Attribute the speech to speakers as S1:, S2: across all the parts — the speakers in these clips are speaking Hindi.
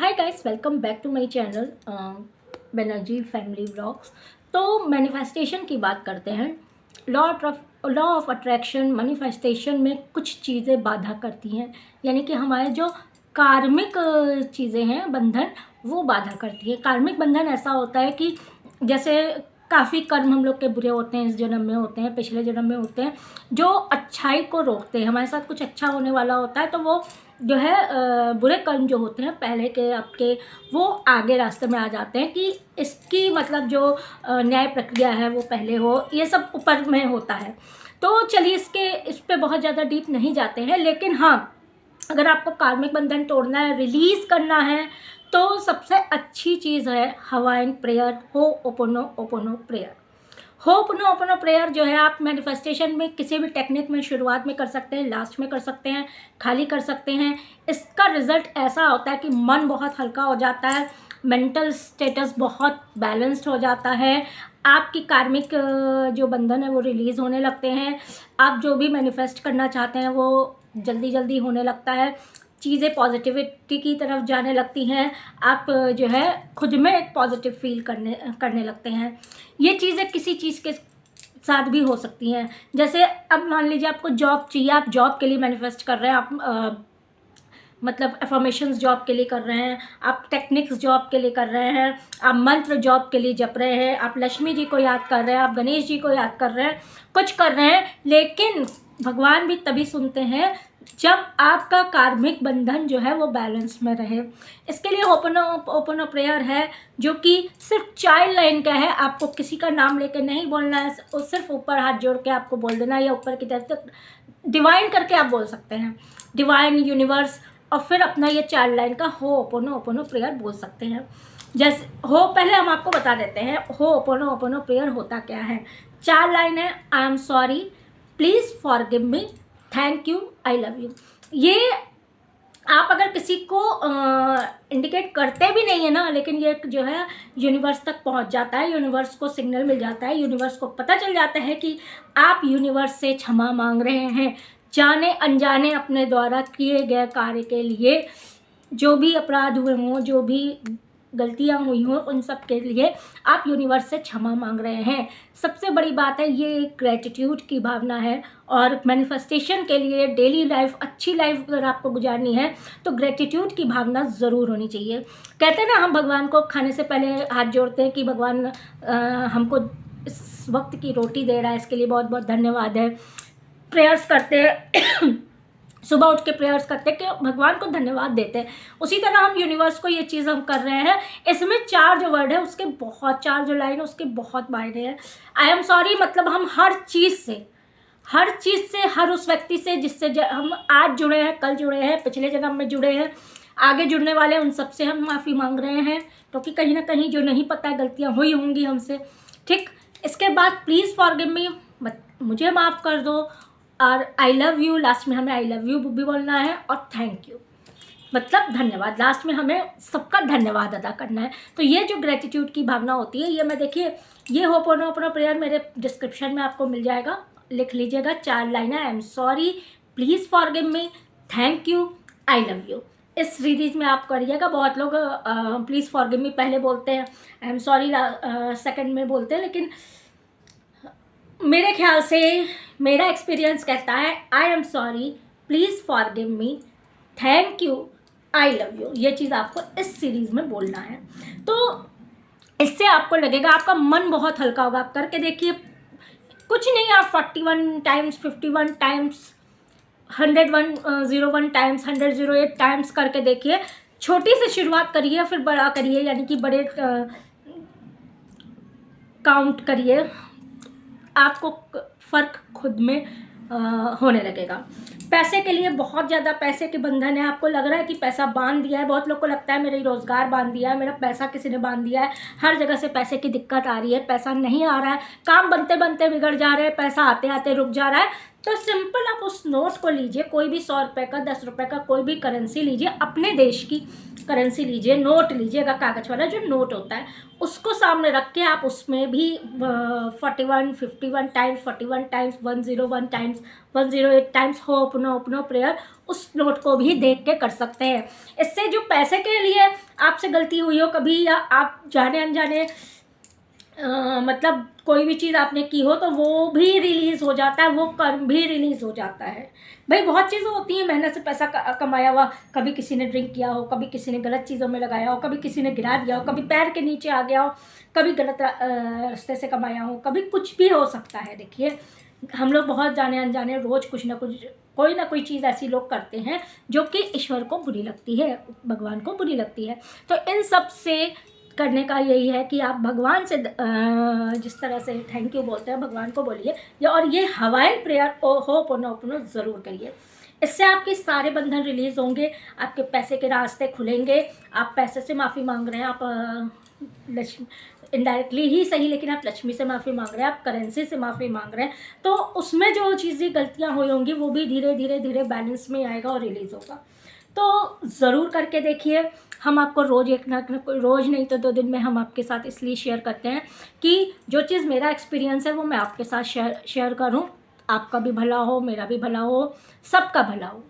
S1: Hi guys, welcome back to my channel Banerjee family vlogs. तो मैनिफेस्टेशन की बात करते हैं। लॉ ऑफ अट्रैक्शन मैनिफेस्टेशन में कुछ चीज़ें बाधा करती हैं, यानी कि हमारे जो कार्मिक चीज़ें हैं, बंधन, वो बाधा करती है। कार्मिक बंधन ऐसा होता है कि जैसे काफ़ी कर्म हम लोग के बुरे होते हैं, इस जन्म में होते हैं, पिछले जन्म में होते हैं, जो अच्छाई को रोकते हैं। हमारे साथ कुछ अच्छा होने वाला होता है तो वो जो है बुरे कर्म जो होते हैं पहले के आपके, वो आगे रास्ते में आ जाते हैं कि इसकी मतलब जो न्याय प्रक्रिया है वो पहले हो, ये सब ऊपर में होता है। तो चलिए इस पे बहुत ज़्यादा डीप नहीं जाते हैं, लेकिन हाँ, अगर आपको कार्मिक बंधन तोड़ना है, रिलीज़ करना है, तो सबसे अच्छी चीज़ है हवाइन प्रेयर, हो ओपनो ओपनो प्रेयर। होपनो प्रेयर जो है आप मैनिफेस्टेशन में किसी भी टेक्निक में शुरुआत में कर सकते हैं, लास्ट में कर सकते हैं, खाली कर सकते हैं। इसका रिज़ल्ट ऐसा होता है कि मन बहुत हल्का हो जाता है, मेंटल स्टेटस बहुत बैलेंस्ड हो जाता है, आपकी कार्मिक जो बंधन है वो रिलीज़ होने लगते हैं, आप जो भी मैनिफेस्ट करना चाहते हैं वो जल्दी जल्दी होने लगता है, चीज़ें पॉजिटिविटी की तरफ जाने लगती हैं, आप जो है खुद में एक पॉजिटिव फील करने लगते हैं। ये चीज़ें किसी चीज़ के साथ भी हो सकती हैं। जैसे अब मान लीजिए आपको जॉब चाहिए, आप जॉब के लिए मैनिफेस्ट कर रहे हैं, आप मतलब अफर्मेशंस जॉब के लिए कर रहे हैं, आप टेक्निक्स जॉब के लिए कर रहे हैं, आप मंत्र जॉब के लिए जप रहे हैं, आप लक्ष्मी जी को याद कर रहे हैं, आप गणेश जी को याद कर रहे हैं, कुछ कर रहे हैं, लेकिन भगवान भी तभी सुनते हैं जब आपका कार्मिक बंधन जो है वो बैलेंस में रहे। इसके लिए ओपन प्रेयर है, जो कि सिर्फ चाइल्ड लाइन का है। आपको किसी का नाम लेके नहीं बोलना है, सिर्फ ऊपर हाथ जोड़ के आपको बोल देना है, या ऊपर की तरफ डिवाइन करके आप बोल सकते हैं, डिवाइन यूनिवर्स, और फिर अपना ये चाइल्ड लाइन का हो ओपनो प्रेयर बोल सकते हैं। जैसे हो, पहले हम आपको बता देते हैं हो ओपनो प्रेयर होता क्या है। 4 लाइन है, I am sorry, please forgive me, thank you, I love you. ये आप अगर किसी को इंडिकेट करते भी नहीं है ना, लेकिन ये जो है यूनिवर्स तक पहुंच जाता है, यूनिवर्स को सिग्नल मिल जाता है, यूनिवर्स को पता चल जाता है कि आप यूनिवर्स से क्षमा मांग रहे हैं, जाने अनजाने अपने द्वारा किए गए कार्य के लिए, जो भी अपराध हुए हों, जो भी गलतियां हुई हों, उन सब के लिए आप यूनिवर्स से क्षमा मांग रहे हैं। सबसे बड़ी बात है, ये एक ग्रेटिट्यूड की भावना है। और मैनिफेस्टेशन के लिए डेली लाइफ, अच्छी लाइफ अगर आपको गुजारनी है तो ग्रेटिट्यूड की भावना ज़रूर होनी चाहिए। कहते हैं ना, हम भगवान को खाने से पहले हाथ जोड़ते हैं कि भगवान हमको इस वक्त की रोटी दे रहा है, इसके लिए बहुत बहुत धन्यवाद है। प्रेयर्स करते हैं सुबह उठ के प्रेयर्स करते हैं कि भगवान को धन्यवाद देते हैं। उसी तरह हम यूनिवर्स को ये चीज़ हम कर रहे हैं। इसमें 4 जो वर्ड है उसके बहुत, 4 जो लाइन है उसके बहुत मायने हैं। आई एम सॉरी मतलब हम हर चीज़ से, हर उस व्यक्ति से जिससे हम आज जुड़े हैं, कल जुड़े हैं, पिछले जन्म में जुड़े हैं, आगे जुड़ने वाले, उन सब से हम माफ़ी मांग रहे हैं, क्योंकि कहीं ना कहीं जो नहीं पता है गलतियाँ हुई होंगी हमसे। ठीक, इसके बाद प्लीज़ फॉरगिव मी, मुझे माफ़ कर दो, और आई लव यू, लास्ट में हमें आई लव यू भी बोलना है, और थैंक यू मतलब धन्यवाद, लास्ट में हमें सबका धन्यवाद अदा करना है। तो ये जो ग्रेटिट्यूड की भावना होती है, ये मैं देखिए, ये होपनो प्रेयर मेरे डिस्क्रिप्शन में आपको मिल जाएगा, लिख लीजिएगा। 4 लाइन है, I am sorry, please forgive me, thank you, I love you. इस सीरीज़ में आप करिएगा। बहुत लोग प्लीज़ फॉरगिव मी पहले बोलते हैं, आई एम सॉरी सेकंड में बोलते हैं, लेकिन मेरे ख्याल से, मेरा एक्सपीरियंस कहता है I am sorry, please forgive me, thank you, I love you. ये चीज़ आपको इस सीरीज़ में बोलना है। तो इससे आपको लगेगा, आपका मन बहुत हल्का होगा। आप करके देखिए, कुछ नहीं, आप 41 टाइम्स, 51 टाइम्स, 101 टाइम्स, 108 टाइम्स करके देखिए। छोटी से शुरुआत करिए, फिर बड़ा करिए, यानी कि बड़े काउंट करिए, आपको फ़र्क खुद में होने लगेगा। पैसे के लिए बहुत ज़्यादा पैसे के बंधन है, आपको लग रहा है कि पैसा बांध दिया है। बहुत लोग को लगता है मेरा रोज़गार बांध दिया है, मेरा पैसा किसी ने बांध दिया है, हर जगह से पैसे की दिक्कत आ रही है, पैसा नहीं आ रहा है, काम बनते बनते बिगड़ जा रहे हैं, पैसा आते आते रुक जा रहा है। तो सिंपल आप उस नोट को लीजिए, कोई भी 100 रुपये का, 10 रुपये का, कोई भी करेंसी लीजिए अपने देश की, करेंसी लीजिए, नोट लीजिएगा, कागज़ वाला जो नोट होता है उसको सामने रख के आप उसमें भी 41 51 टाइम्स, 41 टाइम्स, 101 टाइम्स, 108 टाइम्स होपनो प्रेयर उस नोट को भी देख के कर सकते हैं। इससे जो पैसे के लिए आपसे गलती हुई हो कभी, या आप जाने अनजाने मतलब कोई भी चीज़ आपने की हो तो वो भी रिलीज़ हो जाता है, वो कर्म भी रिलीज़ हो जाता है। भाई बहुत चीज़ें होती हैं, मेहनत से पैसा कमाया हुआ, कभी किसी ने ड्रिंक किया हो, कभी किसी ने गलत चीज़ों में लगाया हो, कभी किसी ने गिरा दिया हो, कभी पैर के नीचे आ गया हो, कभी गलत रास्ते से कमाया हो, कभी कुछ भी हो सकता है। देखिए हम लोग बहुत जाने अनजाने रोज़ कुछ ना कुछ, कोई ना कोई चीज़ ऐसी लोग करते हैं जो कि ईश्वर को बुरी लगती है, भगवान को बुरी लगती है। तो इन सब से करने का यही है कि आप भगवान से जिस तरह से थैंक यू बोलते हैं भगवान को बोलिए, और ये हवाई प्रेयर होपोनोपोनो ज़रूर करिए। इससे आपके सारे बंधन रिलीज़ होंगे, आपके पैसे के रास्ते खुलेंगे। आप पैसे से माफ़ी मांग रहे हैं, आप लक्ष्मी इनडायरेक्टली ही सही, लेकिन आप लक्ष्मी से माफ़ी मांग रहे हैं, आप करेंसी से माफ़ी मांग रहे हैं, तो उसमें जो चीज़ें गलतियाँ हुई होंगी वो भी धीरे धीरे धीरे बैलेंस में आएगा और रिलीज़ होगा। तो ज़रूर करके देखिए। हम आपको रोज़ एक ना रोज़ नहीं तो 2 दिन में हम आपके साथ इसलिए शेयर करते हैं कि जो चीज़ मेरा एक्सपीरियंस है वो मैं आपके साथ शेयर करूं, आपका भी भला हो, मेरा भी भला हो, सबका भला हो।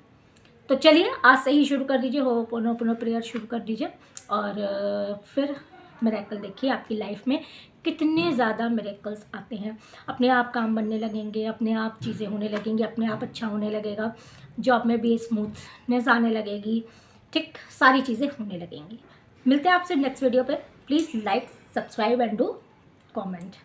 S1: तो चलिए आज से ही शुरू कर दीजिए, होपोनोपोनो प्रेयर शुरू कर दीजिए, और फिर मिरेकल देखिए आपकी लाइफ में कितने ज़्यादा मिरेकल्स आते हैं। अपने आप काम बनने लगेंगे, अपने आप चीज़ें होने लगेंगी, अपने आप अच्छा होने लगेगा, जॉब में भी स्मूथनेस आने लगेगी, ठीक सारी चीज़ें होने लगेंगी। मिलते हैं आपसे नेक्स्ट वीडियो पे। Please like, subscribe and do comment.